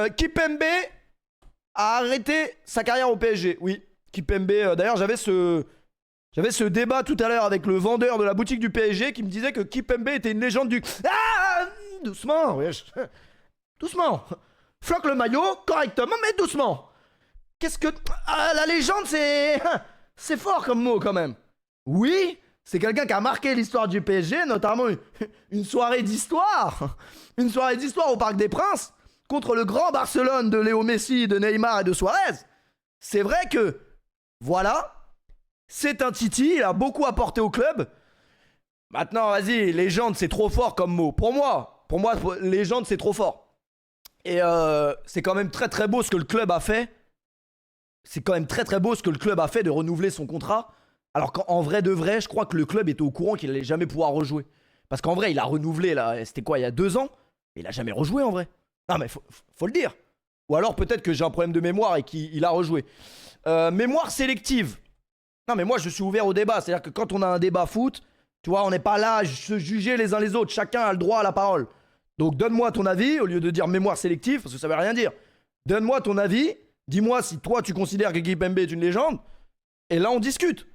Kipembe a arrêté sa carrière au PSG. Oui, Kipembe. D'ailleurs, j'avais ce débat tout à l'heure avec le vendeur de la boutique du PSG qui me disait que Kipembe était une légende du... Ah, doucement, wesh. Doucement. Floque le maillot correctement, mais doucement. Qu'est-ce que... Ah, la légende, c'est fort comme mot quand même. Oui, c'est quelqu'un qui a marqué l'histoire du PSG, notamment une soirée d'histoire. Une soirée d'histoire au Parc des Princes contre le grand Barcelone de Léo Messi, de Neymar et de Suarez. C'est vrai que, voilà, c'est un Titi, il a beaucoup apporté au club. Maintenant, vas-y, légende, c'est trop fort comme mot. Pour moi, légende, c'est trop fort. Et c'est quand même très très beau ce que le club a fait. C'est quand même très très beau ce que le club a fait de renouveler son contrat. Alors qu'en vrai de vrai, je crois que le club était au courant qu'il allait jamais pouvoir rejouer. Parce qu'en vrai, il a renouvelé, là, c'était quoi, il y a 2 ans? Il a jamais rejoué en vrai. Non mais faut le dire. Ou alors peut-être que j'ai un problème de mémoire et qu'il a rejoué. Mémoire sélective. Non mais moi je suis ouvert au débat. C'est-à-dire que quand on a un débat foot, tu vois, on n'est pas là à se juger les uns les autres. Chacun a le droit à la parole. Donc donne-moi ton avis, au lieu de dire mémoire sélective, parce que ça veut rien dire. Donne-moi ton avis. Dis-moi si toi tu considères que Kipembe est une légende. Et là on discute.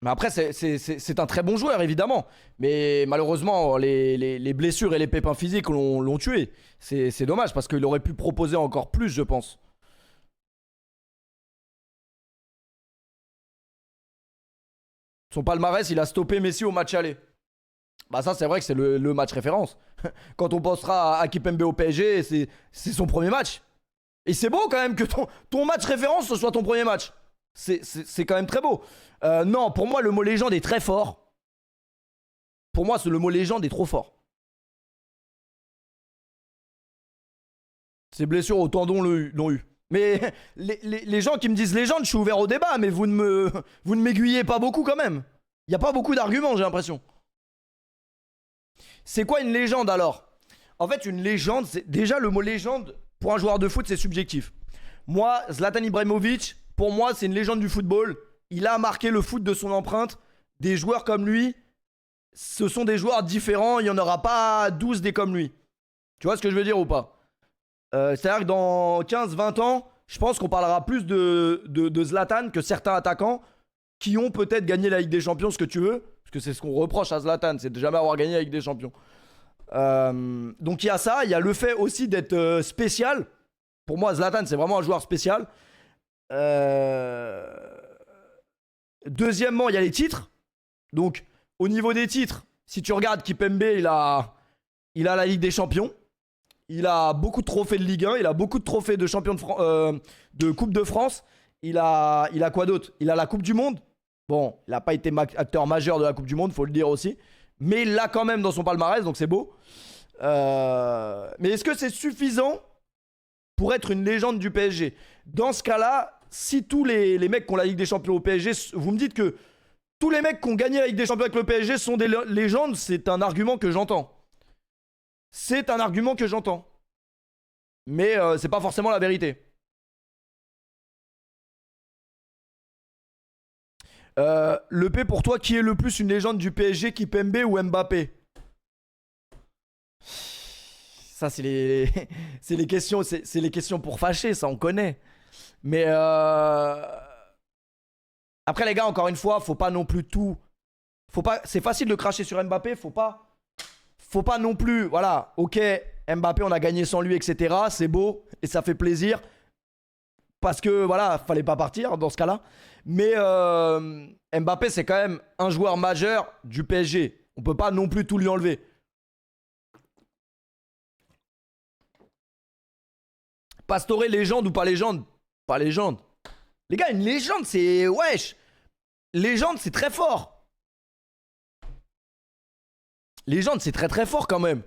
Mais après, c'est un très bon joueur, évidemment. Mais malheureusement, les blessures et les pépins physiques l'ont tué. C'est dommage, parce qu'il aurait pu proposer encore plus, je pense. Son palmarès, il a stoppé Messi au match aller. Bah ça, c'est vrai que c'est le match référence. Quand on pensera à Kipembe au PSG, c'est son premier match. Et c'est beau quand même que ton match référence, ce soit ton premier match. C'est quand même très beau. Non, pour moi, le mot légende est très fort. Pour moi, le mot légende est trop fort. Ces blessures au tendon l'ont eu. Mais les gens qui me disent légende, je suis ouvert au débat, mais vous ne m'aiguillez pas beaucoup quand même. Il n'y a pas beaucoup d'arguments, j'ai l'impression. C'est quoi une légende alors? En fait, une légende, déjà le mot légende, pour un joueur de foot, c'est subjectif. Moi, Zlatan Ibrahimovic, pour moi, c'est une légende du football. Il a marqué le foot de son empreinte. Des joueurs comme lui, ce sont des joueurs différents. Il n'y en aura pas 12 des comme lui. Tu vois ce que je veux dire ou pas? C'est-à-dire que dans 15-20 ans, je pense qu'on parlera plus de Zlatan que certains attaquants qui ont peut-être gagné la Ligue des Champions, ce que tu veux. Parce que c'est ce qu'on reproche à Zlatan, c'est de jamais avoir gagné la Ligue des Champions. Donc il y a ça. Il y a le fait aussi d'être spécial. Pour moi, Zlatan, c'est vraiment un joueur spécial. Deuxièmement, il y a les titres. Donc, au niveau des titres, si tu regardes Kipembe, il a la Ligue des Champions. Il a beaucoup de trophées de Ligue 1. Il a beaucoup de trophées de champion de Coupe de France. Il a quoi d'autre? Il a la Coupe du Monde. Bon, il n'a pas été acteur majeur de la Coupe du Monde, faut le dire aussi. Mais il l'a quand même dans son palmarès, donc c'est beau. Mais est-ce que c'est suffisant pour être une légende du PSG? Dans ce cas-là, si tous les mecs qui ont la Ligue des Champions au PSG, vous me dites que tous les mecs qui ont gagné la Ligue des Champions avec le PSG sont des légendes, c'est un argument que j'entends. C'est un argument que j'entends. Mais c'est pas forcément la vérité. Le P, pour toi, qui est le plus une légende du PSG, Kipembe ou Mbappé? Ça, c'est les questions, c'est les questions pour fâcher, ça on connaît. Mais après les gars, encore une fois, faut pas non plus tout. C'est facile de cracher sur Mbappé, faut pas non plus. Voilà, ok, Mbappé, on a gagné sans lui, etc. C'est beau et ça fait plaisir parce que voilà, fallait pas partir dans ce cas-là. Mais Mbappé, c'est quand même un joueur majeur du PSG. On peut pas non plus tout lui enlever. Pastore, légende ou pas légende? Pas légende. Les gars, une légende, c'est... Wesh. Légende, c'est très fort. Légende, c'est très très fort quand même.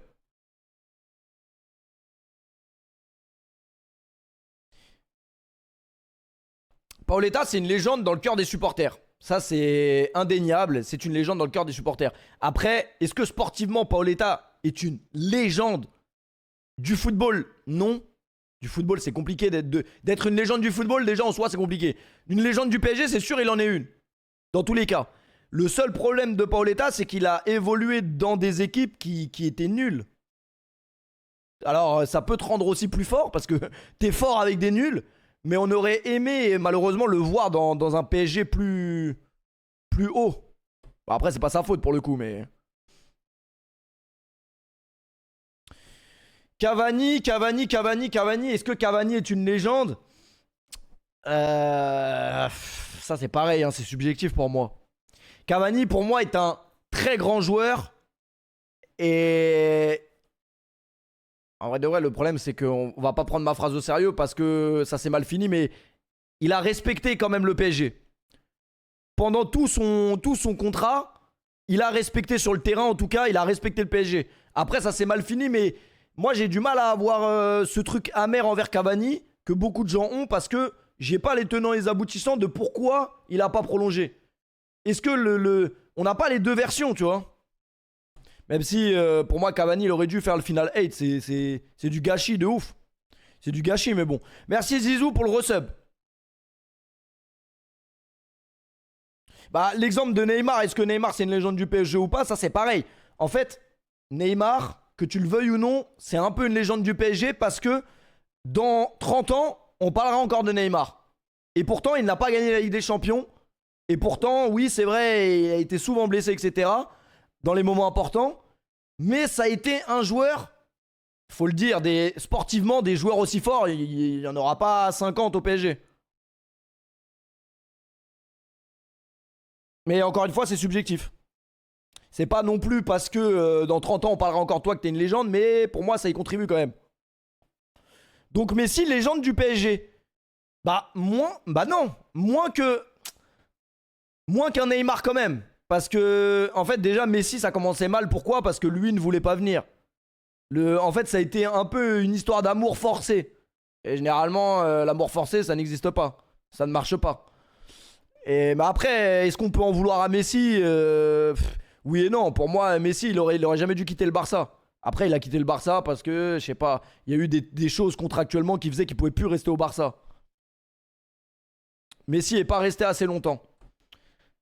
Paoletta, c'est une légende dans le cœur des supporters. Ça, c'est indéniable. C'est une légende dans le cœur des supporters. Après, est-ce que sportivement, Paoletta est une légende du football? Non. Du football, c'est compliqué d'être une légende du football. Déjà, en soi, c'est compliqué. Une légende du PSG, c'est sûr, il en est une. Dans tous les cas. Le seul problème de Paoletta, c'est qu'il a évolué dans des équipes qui étaient nulles. Alors, ça peut te rendre aussi plus fort parce que t'es fort avec des nuls, mais on aurait aimé malheureusement le voir dans un PSG plus haut. Bon, après, c'est pas sa faute pour le coup, mais. Cavani. Est-ce que Cavani est une légende? Ça, c'est pareil, hein, c'est subjectif pour moi. Cavani, pour moi, est un très grand joueur. Et. En vrai de vrai, le problème, c'est qu'on va pas prendre ma phrase au sérieux parce que ça s'est mal fini, mais il a respecté quand même le PSG. Pendant tout son contrat, il a respecté sur le terrain, en tout cas, il a respecté le PSG. Après, ça s'est mal fini, mais moi, j'ai du mal à avoir ce truc amer envers Cavani que beaucoup de gens ont parce que j'ai pas les tenants et les aboutissants de pourquoi il a pas prolongé. Est-ce que on n'a pas les deux versions, tu vois? Même si, pour moi, Cavani, il aurait dû faire le final 8. C'est du gâchis de ouf. C'est du gâchis, mais bon. Merci Zizou pour le resub. Bah, l'exemple de Neymar, est-ce que Neymar, c'est une légende du PSG ou pas? Ça, c'est pareil. En fait, Neymar, que tu le veuilles ou non, c'est un peu une légende du PSG parce que dans 30 ans, on parlera encore de Neymar. Et pourtant, il n'a pas gagné la Ligue des Champions. Et pourtant, oui, c'est vrai, il a été souvent blessé, etc. Dans les moments importants. Mais ça a été un joueur, il faut le dire, sportivement, des joueurs aussi forts, il n'y en aura pas 50 au PSG. Mais encore une fois, c'est subjectif. C'est pas non plus parce que dans 30 ans, on parlera encore de toi que t'es une légende, mais pour moi, ça y contribue quand même. Donc Messi, légende du PSG. Bah, non. Moins qu'un Neymar quand même. Parce que, en fait, déjà, Messi, ça commençait mal. Pourquoi? Parce que lui ne voulait pas venir. En fait, ça a été un peu une histoire d'amour forcé. Et généralement, l'amour forcé, ça n'existe pas. Ça ne marche pas. Et bah après, est-ce qu'on peut en vouloir à Messi? Oui et non. Pour moi, Messi, il aurait jamais dû quitter le Barça. Après, il a quitté le Barça parce que, je sais pas, il y a eu des choses contractuellement qui faisaient qu'il pouvait plus rester au Barça. Messi est pas resté assez longtemps.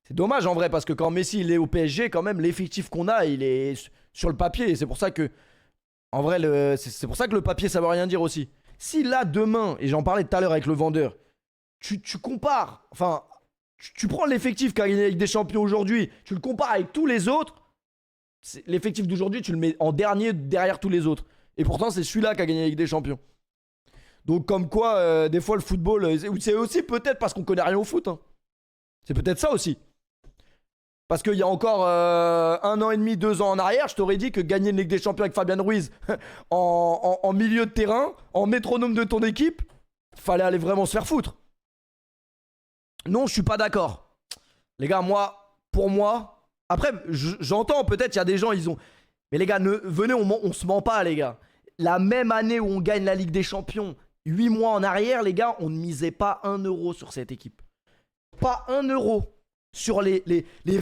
C'est dommage en vrai parce que quand Messi il est au PSG, quand même, l'effectif qu'on a, il est sur le papier. Et c'est pour ça que, en vrai, c'est pour ça que le papier, ça veut rien dire aussi. Si là, demain, et j'en parlais tout à l'heure avec le vendeur, tu compares, enfin, tu prends l'effectif qu'a gagné avec des champions aujourd'hui, tu le compares avec tous les autres, l'effectif d'aujourd'hui, tu le mets en dernier derrière tous les autres. Et pourtant, c'est celui-là qui a gagné avec des champions. Donc, comme quoi, des fois, le football, c'est aussi peut-être parce qu'on connaît rien au foot. Hein. C'est peut-être ça aussi. Parce qu'il y a encore 1 an et demi, 2 ans en arrière, je t'aurais dit que gagner une Ligue des Champions avec Fabian Ruiz en milieu de terrain, en métronome de ton équipe, fallait aller vraiment se faire foutre. Non, je suis pas d'accord. Les gars, pour moi, après, j'entends peut-être, il y a des gens, ils ont. Mais les gars, venez, on se ment pas, les gars. La même année où on gagne la Ligue des Champions, 8 mois en arrière, les gars, on ne misait pas 1 euro sur cette équipe. Pas 1 euro. Sur les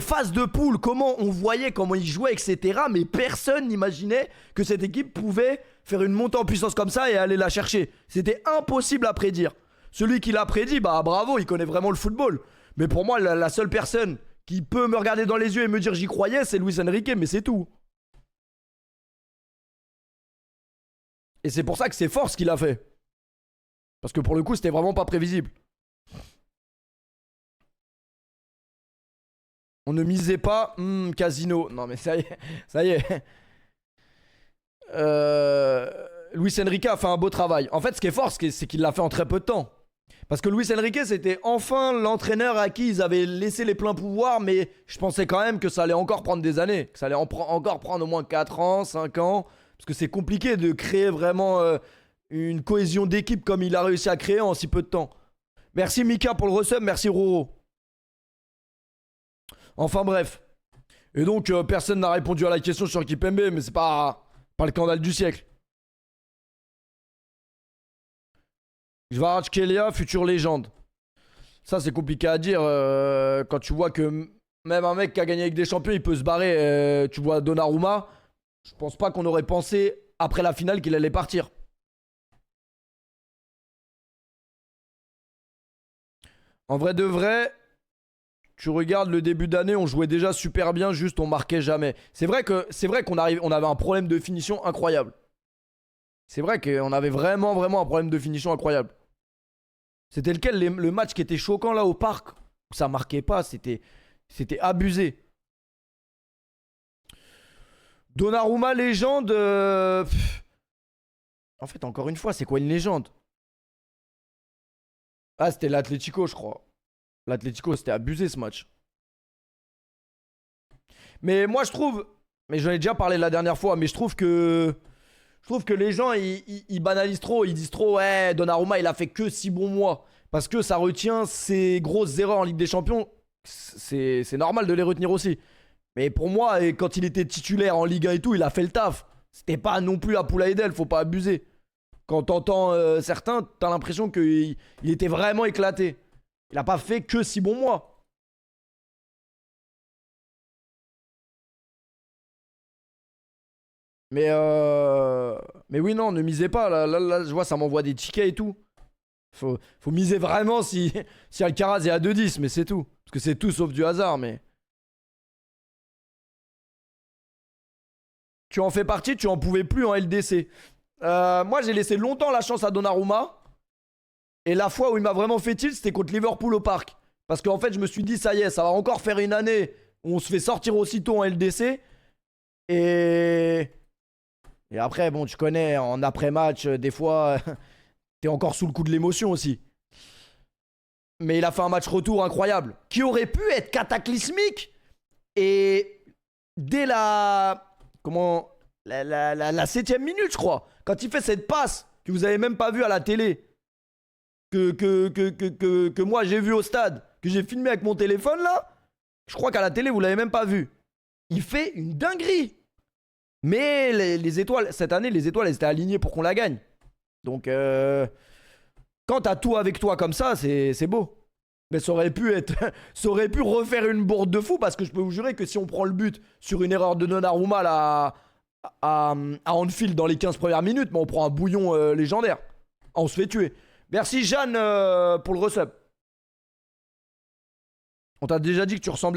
phases de poule, comment on voyait, comment ils jouaient, etc. Mais personne n'imaginait que cette équipe pouvait faire une montée en puissance comme ça et aller la chercher. C'était impossible à prédire. Celui qui l'a prédit, bah bravo, il connaît vraiment le football. Mais pour moi, la seule personne qui peut me regarder dans les yeux et me dire j'y croyais, c'est Luis Enrique, mais c'est tout. Et c'est pour ça que c'est fort ce qu'il a fait. Parce que pour le coup, c'était vraiment pas prévisible. On ne misait pas. Casino. Non, mais ça y est. Ça y est. Luis Enrique a fait un beau travail. En fait, ce qui est fort, c'est qu'il l'a fait en très peu de temps. Parce que Luis Enrique, c'était enfin l'entraîneur à qui ils avaient laissé les pleins pouvoirs, mais je pensais quand même que ça allait encore prendre des années. Que ça allait encore prendre au moins 4 ans, 5 ans. Parce que c'est compliqué de créer vraiment une cohésion d'équipe comme il a réussi à créer en si peu de temps. Merci Mika pour le resub, merci Roro. Enfin bref. Et donc, personne n'a répondu à la question sur Kipembe, mais c'est pas le scandale du siècle. Kvaratskhelia, future légende. Ça, c'est compliqué à dire quand tu vois que même un mec qui a gagné avec des champions, il peut se barrer. Tu vois Donnarumma, je pense pas qu'on aurait pensé après la finale qu'il allait partir. En vrai de vrai, Tu regardes le début d'année, on jouait déjà super bien, juste on marquait jamais. C'est vrai qu'on avait un problème de finition incroyable. C'est vrai qu'on avait vraiment un problème de finition incroyable. C'était lequel le match qui était choquant là au parc où ça marquait pas, c'était abusé. Donnarumma légende. En fait, encore une fois, c'est quoi une légende? Ah, c'était l'Atlético, je crois. L'Atlético, c'était abusé ce match. Mais moi, je trouve. Mais j'en ai déjà parlé la dernière fois, mais je trouve que. Je trouve que les gens, ils banalisent trop. Ils disent trop, ouais, Donnarumma, il a fait que 6 bons mois. Parce que ça retient ses grosses erreurs en Ligue des Champions. C'est normal de les retenir aussi. Mais pour moi, quand il était titulaire en Ligue 1 et tout, il a fait le taf. C'était pas non plus à Poulaïdel, faut pas abuser. Quand t'entends certains, t'as l'impression qu'il était vraiment éclaté. Il a pas fait que 6 bons mois. Mais oui, non, ne misez pas. Là, je vois, ça m'envoie des tickets et tout. Faut miser vraiment si Alcaraz est à 2-10, mais c'est tout. Parce que c'est tout sauf du hasard, mais. Tu en fais partie, tu en pouvais plus en LDC. Moi, j'ai laissé longtemps la chance à Donnarumma. Et la fois où il m'a vraiment fait tilt, c'était contre Liverpool au parc. Parce qu'en fait, je me suis dit, ça y est, ça va encore faire une année où on se fait sortir aussitôt en LDC. Et. Et après, bon, tu connais, en après-match, des fois, t'es encore sous le coup de l'émotion aussi. Mais il a fait un match retour incroyable, qui aurait pu être cataclysmique. Et dès la... Comment... La 7ème minute, je crois. Quand il fait cette passe que vous avez même pas vue à la télé, que moi j'ai vu au stade, que j'ai filmé avec mon téléphone là, je crois qu'à la télé, vous l'avez même pas vu. Il fait une dinguerie. Mais les étoiles, cette année, les étoiles, elles étaient alignées pour qu'on la gagne. Donc, quand t'as tout avec toi comme ça, c'est beau. Mais ça aurait pu être. Ça aurait pu refaire une bourde de fou parce que je peux vous jurer que si on prend le but sur une erreur de Donnarumma là, à Anfield dans les 15 premières minutes, mais on prend un bouillon légendaire. On se fait tuer. Merci Jeanne pour le resub. On t'a déjà dit que tu ressemblais.